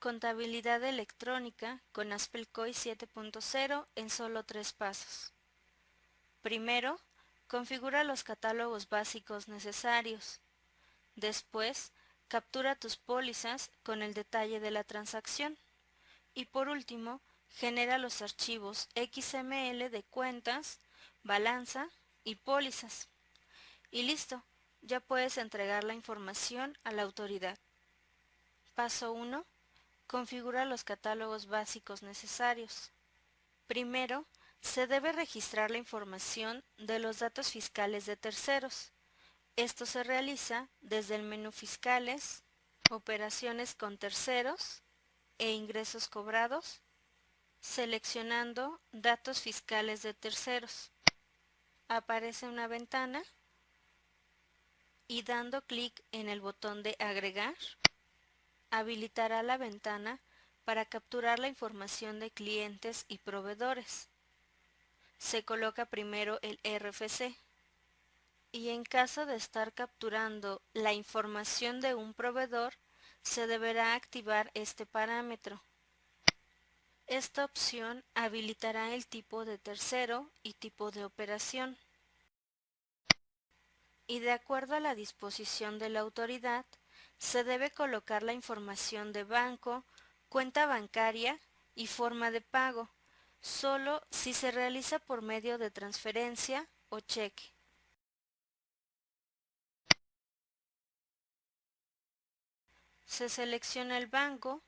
Contabilidad electrónica con ASPELCOI 7.0 en solo 3 pasos. Primero, configura los catálogos básicos necesarios. Después, captura tus pólizas con el detalle de la transacción. Y por último, genera los archivos XML de cuentas, balanza y pólizas. Y listo, ya puedes entregar la información a la autoridad. Paso 1. Configura los catálogos básicos necesarios. Primero, se debe registrar la información de los datos fiscales de terceros. Esto se realiza desde el menú Fiscales, Operaciones con terceros e Ingresos cobrados, seleccionando Datos fiscales de terceros. Aparece una ventana y dando clic en el botón de Agregar, habilitará la ventana para capturar la información de clientes y proveedores. Se coloca primero el RFC y en caso de estar capturando la información de un proveedor, se deberá activar este parámetro. Esta opción habilitará el tipo de tercero y tipo de operación. Y de acuerdo a la disposición de la autoridad, se debe colocar la información de banco, cuenta bancaria y forma de pago, solo si se realiza por medio de transferencia o cheque. Se selecciona el banco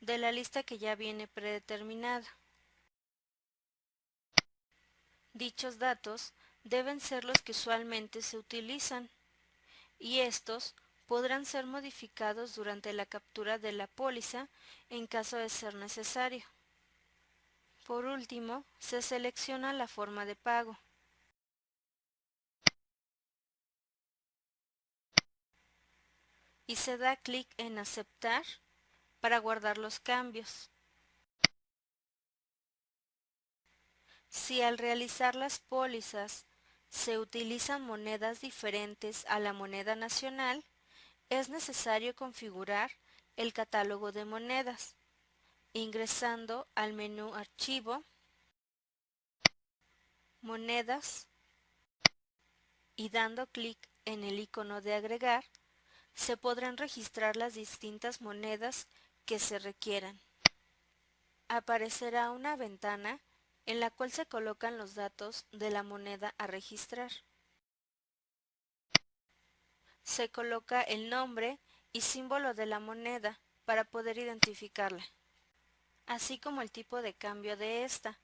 de la lista que ya viene predeterminada. Dichos datos deben ser los que usualmente se utilizan, y estos podrán ser modificados durante la captura de la póliza en caso de ser necesario. Por último, se selecciona la forma de pago. Y se da clic en Aceptar para guardar los cambios. Si al realizar las pólizas se utilizan monedas diferentes a la moneda nacional, es necesario configurar el catálogo de monedas, ingresando al menú Archivo, Monedas y dando clic en el icono de Agregar, se podrán registrar las distintas monedas que se requieran. Aparecerá una ventana en la cual se colocan los datos de la moneda a registrar. Se coloca el nombre y símbolo de la moneda para poder identificarla, así como el tipo de cambio de esta,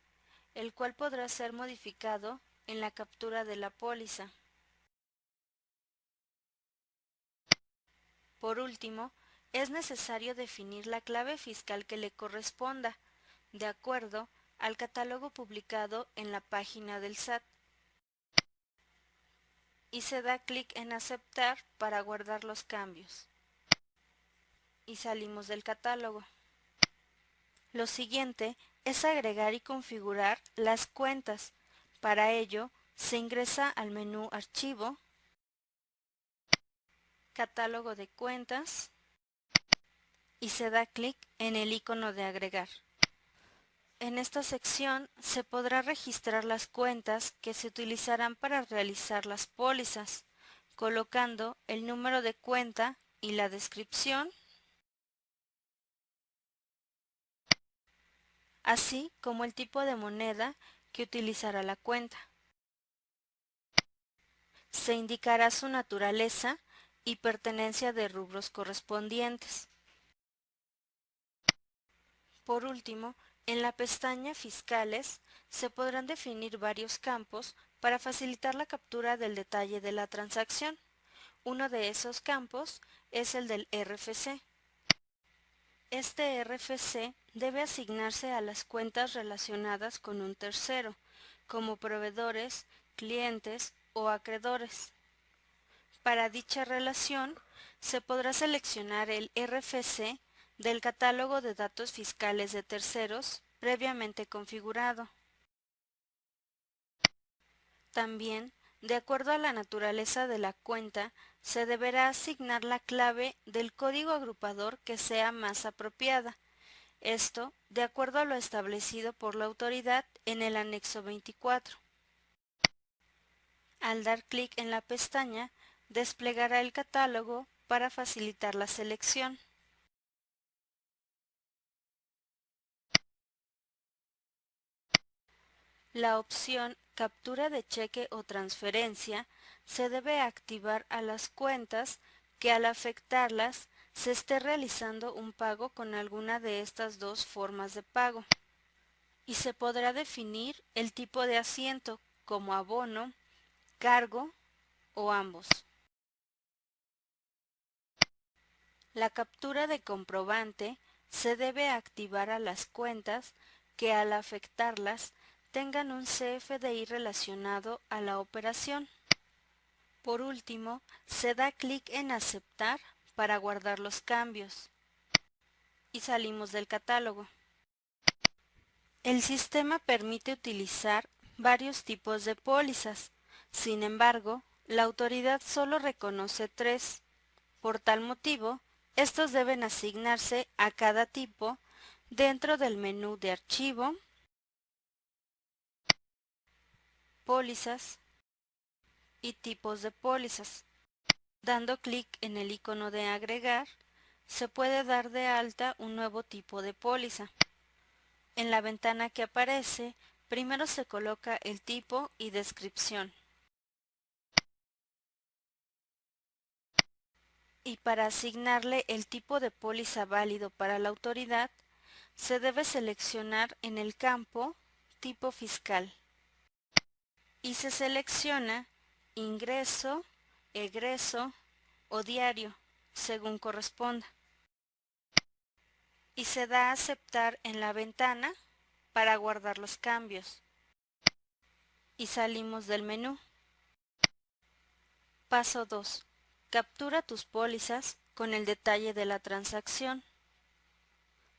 el cual podrá ser modificado en la captura de la póliza. Por último, es necesario definir la clave fiscal que le corresponda, de acuerdo al catálogo publicado en la página del SAT. Y se da clic en Aceptar para guardar los cambios. Y salimos del catálogo. Lo siguiente es agregar y configurar las cuentas. Para ello, se ingresa al menú Archivo, Catálogo de cuentas y se da clic en el icono de Agregar. En esta sección se podrá registrar las cuentas que se utilizarán para realizar las pólizas, colocando el número de cuenta y la descripción, así como el tipo de moneda que utilizará la cuenta. Se indicará su naturaleza y pertenencia de rubros correspondientes. Por último, en la pestaña Fiscales se podrán definir varios campos para facilitar la captura del detalle de la transacción. Uno de esos campos es el del RFC. Este RFC debe asignarse a las cuentas relacionadas con un tercero, como proveedores, clientes o acreedores. Para dicha relación, se podrá seleccionar el RFC del catálogo de datos fiscales de terceros previamente configurado. También, de acuerdo a la naturaleza de la cuenta, se deberá asignar la clave del código agrupador que sea más apropiada, Esto de acuerdo a lo establecido por la autoridad en el anexo 24. Al dar clic en la pestaña, desplegará el catálogo para facilitar la selección. La opción Captura de cheque o transferencia se debe activar a las cuentas que al afectarlas se esté realizando un pago con alguna de estas dos formas de pago, y se podrá definir el tipo de asiento como abono, cargo o ambos. La captura de comprobante se debe activar a las cuentas que al afectarlas tengan un CFDI relacionado a la operación. Por último, se da clic en Aceptar para guardar los cambios y salimos del catálogo. El sistema permite utilizar varios tipos de pólizas. Sin embargo, la autoridad solo reconoce 3. Por tal motivo, estos deben asignarse a cada tipo dentro del menú de Archivo, Pólizas y Tipos de pólizas. Dando clic en el icono de Agregar, se puede dar de alta un nuevo tipo de póliza. En la ventana que aparece, primero se coloca el tipo y descripción. Y para asignarle el tipo de póliza válido para la autoridad, se debe seleccionar en el campo Tipo fiscal y se selecciona ingreso, egreso o diario, según corresponda. Y se da a aceptar en la ventana para guardar los cambios. Y salimos del menú. Paso 2. Captura tus pólizas con el detalle de la transacción.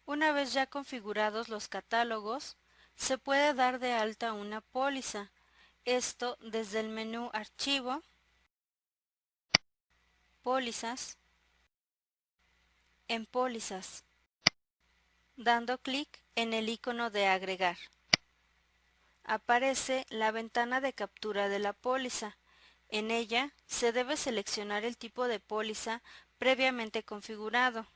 Una vez ya configurados los catálogos, se puede dar de alta una póliza. Esto desde el menú Archivo, Pólizas, en Pólizas, dando clic en el icono de Agregar. Aparece la ventana de captura de la póliza. En ella se debe seleccionar el tipo de póliza previamente configurado.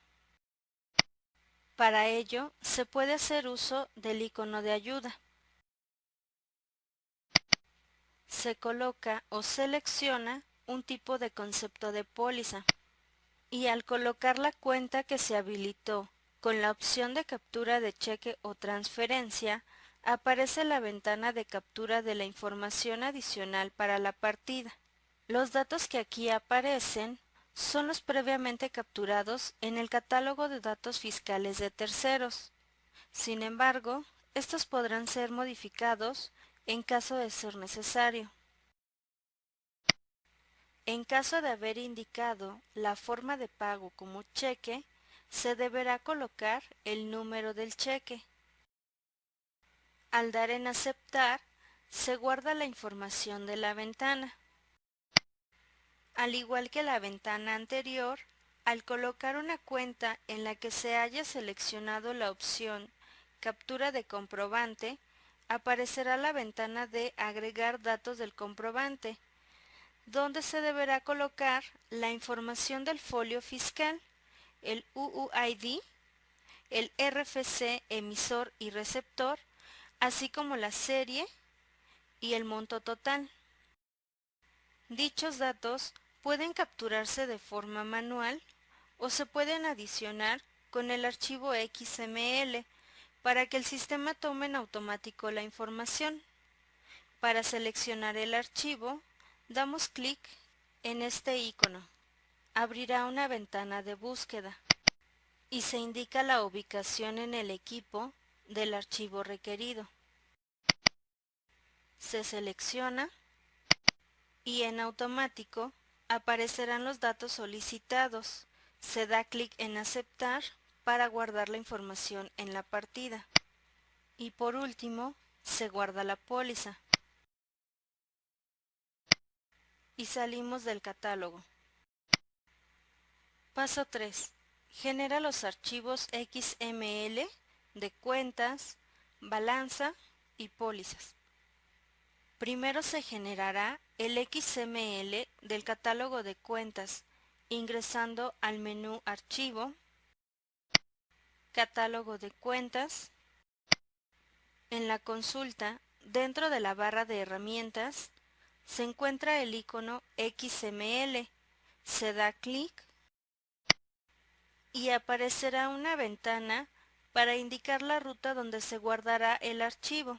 Para ello, se puede hacer uso del icono de ayuda. Se coloca o selecciona un tipo de concepto de póliza y al colocar la cuenta que se habilitó con la opción de captura de cheque o transferencia, aparece la ventana de captura de la información adicional para la partida. Los datos que aquí aparecen son los previamente capturados en el catálogo de datos fiscales de terceros. Sin embargo, estos podrán ser modificados en caso de ser necesario. En caso de haber indicado la forma de pago como cheque, se deberá colocar el número del cheque. Al dar en Aceptar, se guarda la información de la ventana. Al igual que la ventana anterior, al colocar una cuenta en la que se haya seleccionado la opción Captura de comprobante, aparecerá la ventana de Agregar datos del comprobante, donde se deberá colocar la información del folio fiscal, el UUID, el RFC emisor y receptor, así como la serie y el monto total. Dichos datos pueden capturarse de forma manual o se pueden adicionar con el archivo XML para que el sistema tome en automático la información. Para seleccionar el archivo, damos clic en este icono. Abrirá una ventana de búsqueda y se indica la ubicación en el equipo del archivo requerido. Se selecciona y en automático aparecerán los datos solicitados. Se da clic en Aceptar para guardar la información en la partida. Y por último, se guarda la póliza. Y salimos del catálogo. Paso 3. Genera los archivos XML de cuentas, balanza y pólizas. Primero se generará el XML del catálogo de cuentas ingresando al menú Archivo, Catálogo de cuentas. En la consulta, dentro de la barra de herramientas, se encuentra el icono XML. Se da clic y aparecerá una ventana para indicar la ruta donde se guardará el archivo.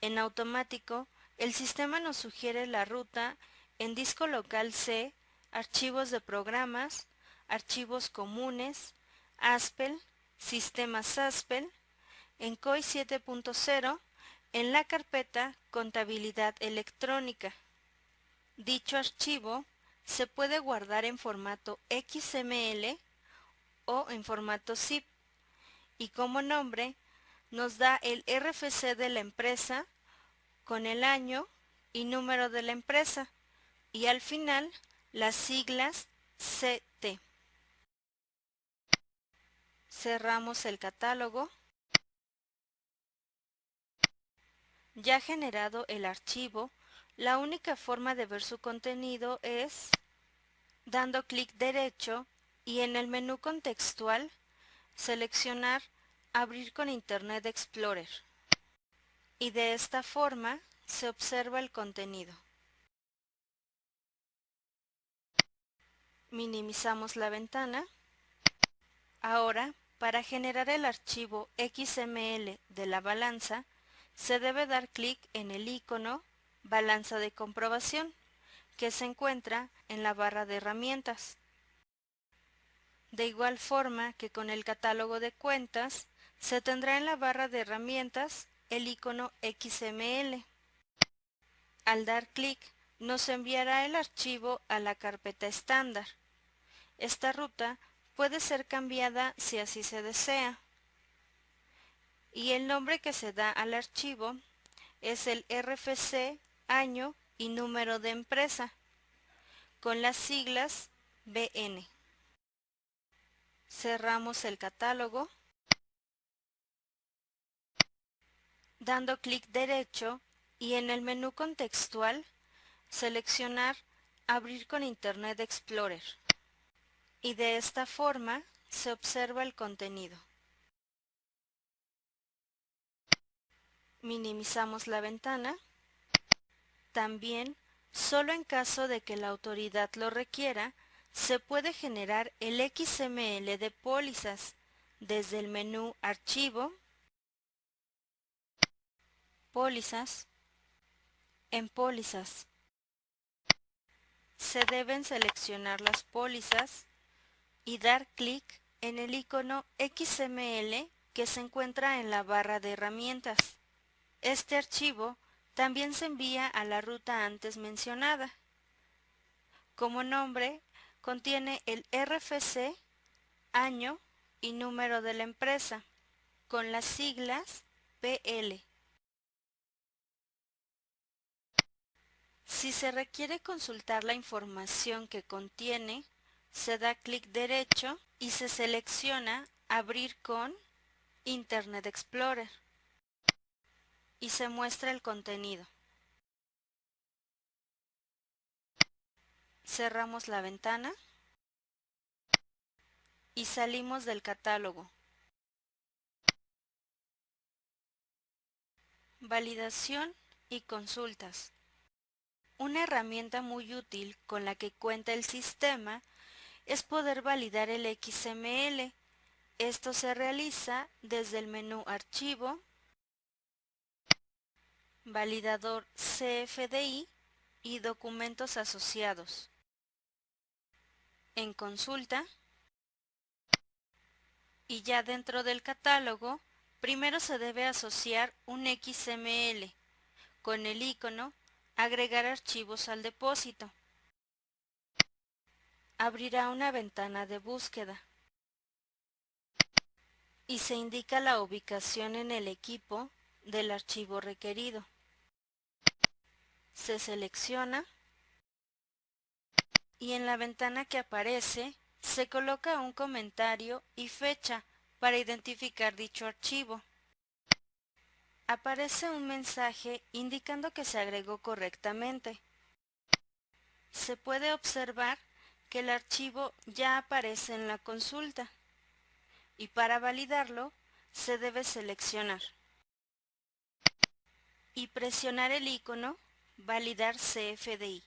En automático, el sistema nos sugiere la ruta en disco local C, archivos de programas, archivos comunes, Haspel, sistemas Haspel, en COI 7.0, en la carpeta Contabilidad Electrónica. Dicho archivo se puede guardar en formato XML o en formato zip y como nombre nos da el RFC de la empresa con el año y número de la empresa y al final las siglas CT. Cerramos el catálogo. Ya generado el archivo, la única forma de ver su contenido es dando clic derecho y en el menú contextual seleccionar Abrir con Internet Explorer. Y de esta forma se observa el contenido. Minimizamos la ventana. Ahora, para generar el archivo XML de la balanza, se debe dar clic en el icono Balanza de comprobación, que se encuentra en la barra de herramientas. De igual forma que con el catálogo de cuentas, se tendrá en la barra de herramientas el icono XML. Al dar clic, nos enviará el archivo a la carpeta estándar. Esta ruta puede ser cambiada si así se desea. Y el nombre que se da al archivo es el RFC, año y número de empresa, con las siglas BN. Cerramos el catálogo. Dando clic derecho y en el menú contextual seleccionar Abrir con Internet Explorer. Y de esta forma se observa el contenido. Minimizamos la ventana. También, solo en caso de que la autoridad lo requiera, se puede generar el XML de pólizas desde el menú Archivo, Pólizas. En Pólizas se deben seleccionar las pólizas y dar clic en el icono XML que se encuentra en la barra de herramientas. Este archivo también se envía a la ruta antes mencionada. Como nombre, contiene el RFC, año y número de la empresa, con las siglas PL. Si se requiere consultar la información que contiene, se da clic derecho y se selecciona Abrir con Internet Explorer y se muestra el contenido. Cerramos la ventana y salimos del catálogo. Validación y consultas. Una herramienta muy útil con la que cuenta el sistema es poder validar el XML. Esto se realiza desde el menú Archivo, Validador CFDI y Documentos asociados. En Consulta y ya dentro del catálogo, primero se debe asociar un XML con el icono Agregar archivos al depósito. Abrirá una ventana de búsqueda y se indica la ubicación en el equipo del archivo requerido. Se selecciona y en la ventana que aparece se coloca un comentario y fecha para identificar dicho archivo. Aparece un mensaje indicando que se agregó correctamente. Se puede observar que el archivo ya aparece en la consulta y para validarlo se debe seleccionar y presionar el icono Validar CFDI.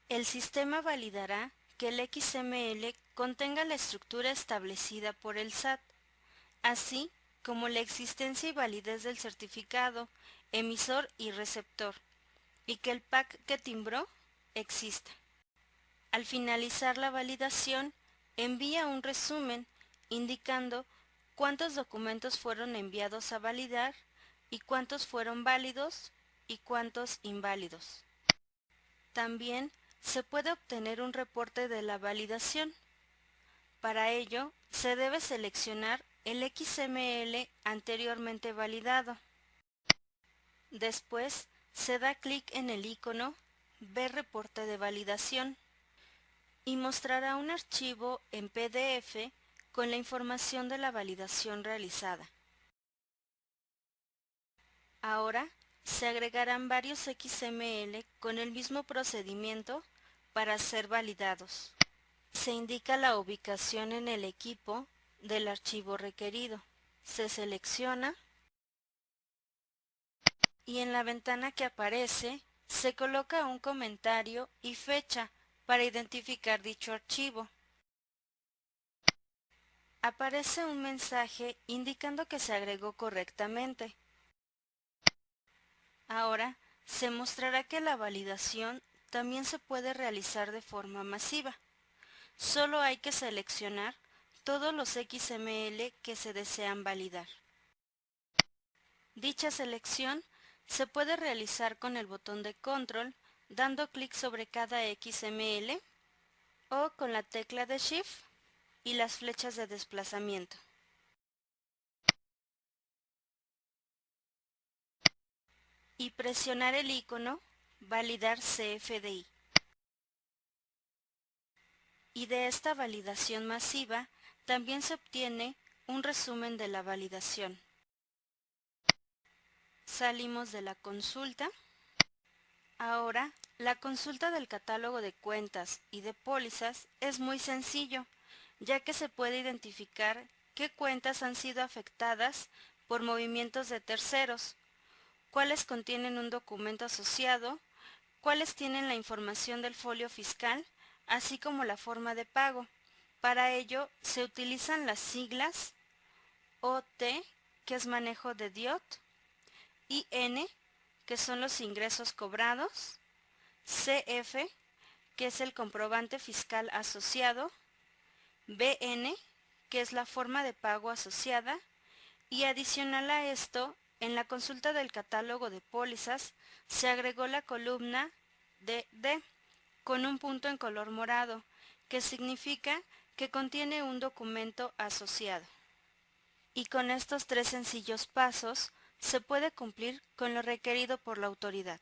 El sistema validará que el XML contenga la estructura establecida por el SAT, así como la existencia y validez del certificado, emisor y receptor, y que el PAC que timbró exista. Al finalizar la validación, envía un resumen indicando cuántos documentos fueron enviados a validar y cuántos fueron válidos y cuántos inválidos. También se puede obtener un reporte de la validación. Para ello, se debe seleccionar el XML anteriormente validado. Después, se da clic en el icono Ver reporte de validación y mostrará un archivo en PDF con la información de la validación realizada. Ahora, se agregarán varios XML con el mismo procedimiento para ser validados. Se indica la ubicación en el equipo del archivo requerido. Se selecciona y en la ventana que aparece se coloca un comentario y fecha para identificar dicho archivo. Aparece un mensaje indicando que se agregó correctamente. Ahora se mostrará que la validación también se puede realizar de forma masiva. Solo hay que seleccionar todos los XML que se desean validar. Dicha selección se puede realizar con el botón de control dando clic sobre cada XML o con la tecla de Shift y las flechas de desplazamiento. Y presionar el icono Validar CFDI. Y de esta validación masiva también se obtiene un resumen de la validación. Salimos de la consulta. Ahora, la consulta del catálogo de cuentas y de pólizas es muy sencillo, ya que se puede identificar qué cuentas han sido afectadas por movimientos de terceros, cuáles contienen un documento asociado, cuáles tienen la información del folio fiscal, así como la forma de pago. Para ello se utilizan las siglas OT, que es manejo de DIOT, IN, que son los ingresos cobrados, CF, que es el comprobante fiscal asociado, BN, que es la forma de pago asociada, y adicional a esto, en la consulta del catálogo de pólizas se agregó la columna DD con un punto en color morado, que significa que contiene un documento asociado. Y con estos 3 sencillos pasos se puede cumplir con lo requerido por la autoridad.